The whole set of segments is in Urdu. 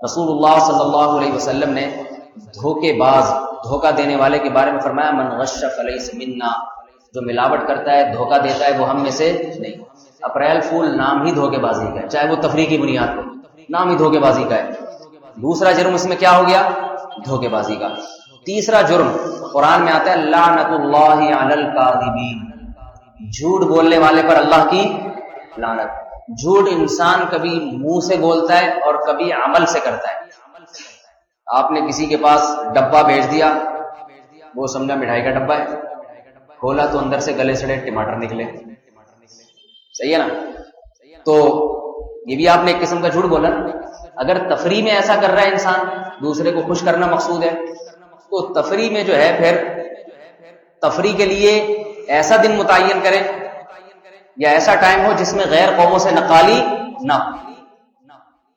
رسول اللہ صلی اللہ علیہ وسلم نے دھوکے باز، دھوکہ دینے والے کے بارے میں فرمایا من غش فلیس منا، جو ملاوٹ کرتا ہے، دھوکہ دیتا ہے، وہ ہم میں سے نہیں۔ اپریل فول نام ہی دھوکے بازی کا ہے، چاہے وہ تفریح کی بنیاد پر، نام ہی دھوکے بازی کا ہے۔ دوسرا جرم اس میں کیا ہو گیا؟ دھوکے بازی کا۔ تیسرا جرم قرآن میں آتا ہے لعنت اللہ علی الکاذبین، جھوٹ بولنے والے پر اللہ کی لعنت۔ جھوٹ انسان کبھی منہ سے بولتا ہے اور کبھی عمل سے کرتا ہے۔ آپ نے کسی کے پاس ڈبہ بھیج دیا، وہ سمجھا مٹھائی کا ڈبہ ہے، کھولا تو اندر سے گلے سڑے ٹماٹر نکلے، صحیح ہے نا؟ تو یہ بھی آپ نے ایک قسم کا جھوٹ بولا۔ اگر تفریح میں ایسا کر رہا ہے انسان، دوسرے کو خوش کرنا مقصود ہے، تو تفریح میں جو ہے پھر تفریح کے لیے ایسا دن متعین کریں یا ایسا ٹائم ہو جس میں غیر قوموں سے نقالی نہ ہو۔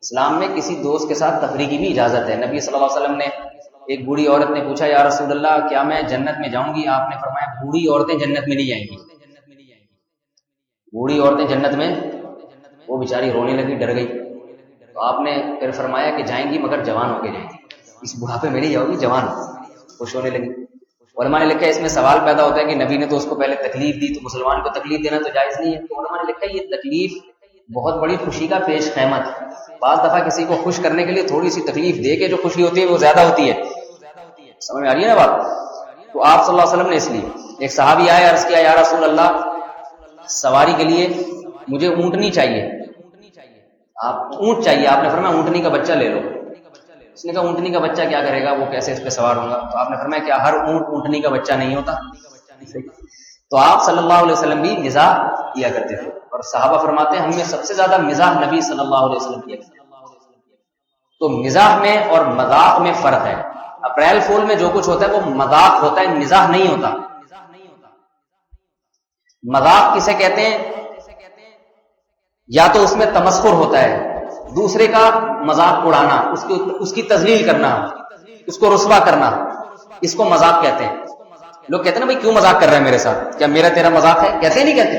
اسلام میں کسی دوست کے ساتھ تفریح کی بھی اجازت ہے۔ نبی صلی اللہ علیہ وسلم نے، ایک بوڑھی عورت نے پوچھا یا رسول اللہ کیا میں جنت میں جاؤں گی؟ آپ نے فرمایا بوڑھی عورتیں جنت میں نہیں جائیں گی، بوڑھی عورتیں جنت میں، وہ بیچاری رونے لگی، ڈر گئی۔ تو آپ نے پھر فرمایا کہ جائیں گی مگر جوان ہو کے جائیں گی، اس بڑھاپے میں نہیں جاؤ گی، جوان ہو۔ خوش ہونے لگی۔ علماء نے لکھا ہے اس میں سوال پیدا ہوتا ہے کہ نبی نے تو اس کو پہلے تکلیف دی، تو مسلمان کو تکلیف دینا تو جائز نہیں ہے۔ تو علماء نے لکھا ہے یہ تکلیف بہت بڑی خوشی کا پیش خدمت ہے۔ بعض دفعہ کسی کو خوش کرنے کے لیے تھوڑی سی تکلیف دے کے جو خوشی ہوتی ہے وہ زیادہ ہوتی ہے، سمجھ میں آ رہی ہے نا بات؟ تو آپ صلی اللہ علیہ وسلم نے اس لیے، ایک صحابی آئے، عرض کیا یا رسول اللہ سواری کے لیے مجھے اونٹنی چاہیے، آپ اونٹ چاہیے، آپ نے فرمایا اونٹنی کا بچہ لے لو۔ اس نے کہا اونٹنی کا بچہ کیا کرے گا، وہ کیسے اس پہ سوار ہوگا؟ تو آپ نے فرمایا کیا ہر اونٹ اونٹنی کا بچہ نہیں ہوتا؟ تو آپ صلی اللہ علیہ وسلم بھی مزاح کیا کرتے تھے، اور صحابہ فرماتے ہیں ہم میں سب سے زیادہ مزاح نبی صلی اللہ علیہ وسلم کیا کرتے۔ تو مزاح میں اور مذاق میں فرق ہے۔ اپریل فول میں جو کچھ ہوتا ہے وہ مذاق ہوتا ہے، مزاح نہیں ہوتا۔ مذاق کسے کہتے ہیں؟ یا تو اس میں تمسخر ہوتا ہے، دوسرے کا مذاق اڑانا، اس کی تذلیل کرنا، اس کو رسوا کرنا، اس کو مذاق کہتے ہیں۔ لوگ کہتے ہیں نا بھائی کیوں مذاق کر رہا ہے میرے ساتھ، کیا میرا تیرا مذاق ہے؟ کہتے نہیں کہتے،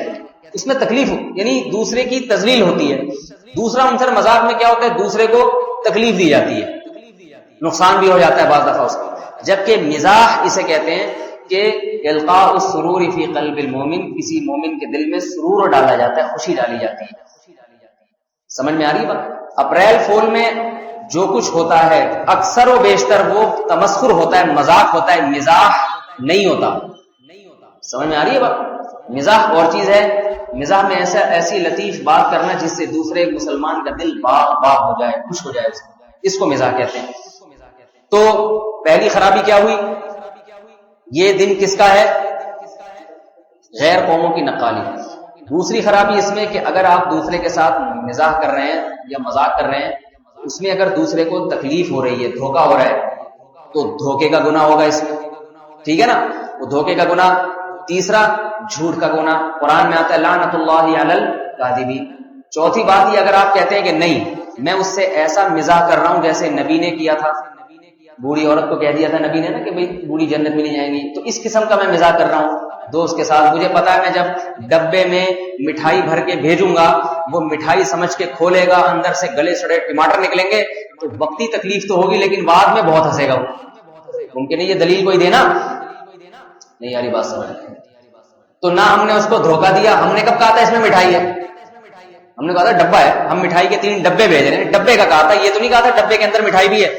اس میں تکلیف یعنی دوسرے کی تذلیل ہوتی ہے۔ دوسرا عنصر مذاق میں کیا ہوتا ہے؟ دوسرے کو تکلیف دی جاتی ہے، نقصان بھی ہو جاتا ہے بعض دفعہ اس کو۔ جبکہ مزاح اسے کہتے ہیں کہ القاء السرور فی قلب المومن، کسی مومن کے دل میں سرور ڈالا جاتا ہے، خوشی ڈالی جاتی ہے۔ سمجھ میں آ رہی ہے بات؟ اپریل فول میں جو کچھ ہوتا ہے اکثر و بیشتر وہ تمسخر ہوتا ہے، مذاق ہوتا ہے، مزاح نہیں ہوتا۔ سمجھ میں آ رہی ہے بات؟ مزاح اور چیز ہے، مزاح میں ایسی لطیف بات کرنا جس سے دوسرے مسلمان کا دل باغ باغ ہو جائے، خوش ہو جائے، اس کو مزاح کہتے ہیں۔ تو پہلی خرابی کیا ہوئی؟ یہ دن کس کا ہے؟ غیر قوموں کی نقالی۔ دوسری خرابی اس میں کہ اگر آپ دوسرے کے ساتھ مزاح کر رہے ہیں یا مذاق کر رہے ہیں، اس میں اگر دوسرے کو تکلیف ہو رہی ہے، دھوکہ ہو رہا ہے، تو دھوکے کا گناہ ہوگا اس میں، ٹھیک ہے نا؟ وہ دھوکے کا گناہ۔ تیسرا جھوٹ کا گناہ، قرآن میں آتا ہے لعنت اللہ علی الکاذبین۔ چوتھی بات یہ اگر آپ کہتے ہیں کہ نہیں میں اس سے ایسا مزاح کر رہا ہوں جیسے نبی نے کیا تھا، بوڑھی عورت کو کہہ دیا تھا نبی نے نا کہ بھئی بوڑھی جنت میں نہیں جائیں گی، تو اس قسم کا میں مزاح کر رہا ہوں دوست کے ساتھ، مجھے پتا ہے میں جب ڈبے میں مٹھائی بھر کے بھیجوں گا وہ مٹھائی سمجھ کے کھولے گا، اندر سے گلے سڑے ٹماٹر نکلیں گے، تو وقتی تکلیف تو ہوگی لیکن بعد میں بہت ہنسے گا وہ۔ ممکن ہے یہ دلیل کوئی دینا نہیں، یاری بات سمجھ۔ تو نہ ہم نے اس کو دھوکہ دیا، ہم نے کب کہا تھا اس میں مٹھائی ہے؟ ہم نے کہا تھا ڈبہ ہے، ہم مٹھائی کے 3 ڈبے بھیج رہے ہیں، ڈبے کا کہا تھا، یہ تو نہیں کہا تھا ڈبے کے اندر مٹھائی بھی ہے۔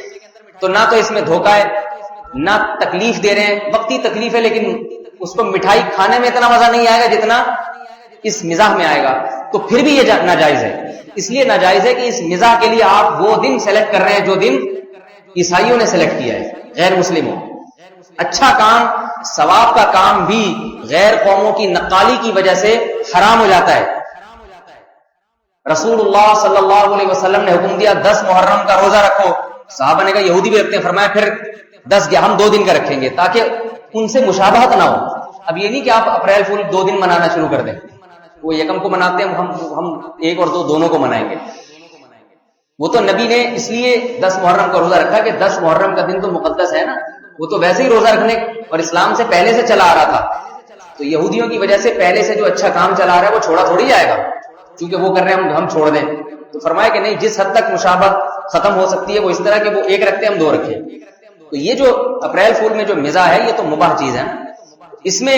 تو نہ تو اس میں دھوکہ ہے، نہ تکلیف دے رہے ہیں، وقتی تکلیف ہے لیکن اس کو مٹھائی کھانے میں اتنا مزہ نہیں آئے گا جتنا اس مزاح میں آئے گا، تو پھر بھی یہ ناجائز ہے۔ اس لیے ناجائز ہے کہ اس مزاح کے لیے آپ وہ دن سلیکٹ کر رہے ہیں جو دن عیسائیوں نے سلیکٹ کیا ہے، غیر مسلموں۔ اچھا کام، ثواب کا کام بھی غیر قوموں کی نقالی کی وجہ سے حرام ہو جاتا ہے۔ رسول اللہ صلی اللہ علیہ وسلم نے حکم دیا 10 محرم کا روزہ رکھو، صحابہ نے کہا یہودی بھی رکھتے ہیں، فرمایا پھر 10 ہم 2 دن کا رکھیں گے تاکہ ان سے مشابہت نہ ہو۔ اب یہ نہیں کہ آپ اپریل فول 2 دن منانا شروع کر دیں، وہ یکم کو مناتے ہیں، ہم 1 اور 2 دونوں کو منائیں گے۔ وہ تو نبی نے اس لیے 10 محرم کا روزہ رکھا کہ 10 محرم کا دن تو مقدس ہے نا، وہ تو ویسے ہی روزہ رکھنے اور اسلام سے پہلے سے چلا آ رہا تھا، تو یہودیوں کی وجہ سے پہلے سے جو اچھا کام چلا آ رہا ہے وہ چھوڑا تھوڑی جائے گا، کیونکہ وہ کر رہے ہیں ہم چھوڑ دیں۔ تو فرمایا کہ نہیں، جس حد تک مشابہت ختم ہو سکتی ہے وہ اس طرح کہ وہ ایک رکھتے ہم دو رکھیں. تو یہ جو اپریل فول میں جو مزاح ہے یہ تو مباح چیز ہے نا. اس میں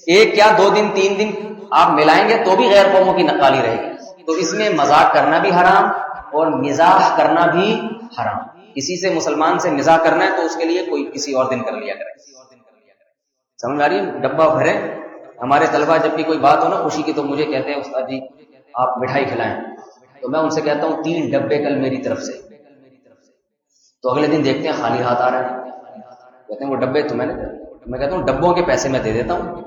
ایک یا 2 دن 3 دن آپ ملائیں گے تو بھی غیر قوموں کی نقالی رہے گی. تو اس میں مذاق کرنا بھی حرام اور مزاح کرنا بھی حرام. کسی سے مسلمان سے مزاح کرنا ہے تو اس کے لیے کوئی کسی اور دن کر لیا کرے. سمجھ آ رہی ہے؟ ڈبہ بھرے. ہمارے طلبہ جب بھی کوئی بات ہو نا خوشی کی تو مجھے کہتے ہیں استاد جی آپ مٹھائی کھلائیں. تو میں ان سے کہتا ہوں 3 ڈبے کل میری طرف سے. تو اگلے دن دیکھتے ہیں خالی ہاتھ آ رہا ہے. کہتے ہیں وہ ڈبے تو میں کہتا ہوں ڈبوں کے پیسے میں دے دیتا ہوں.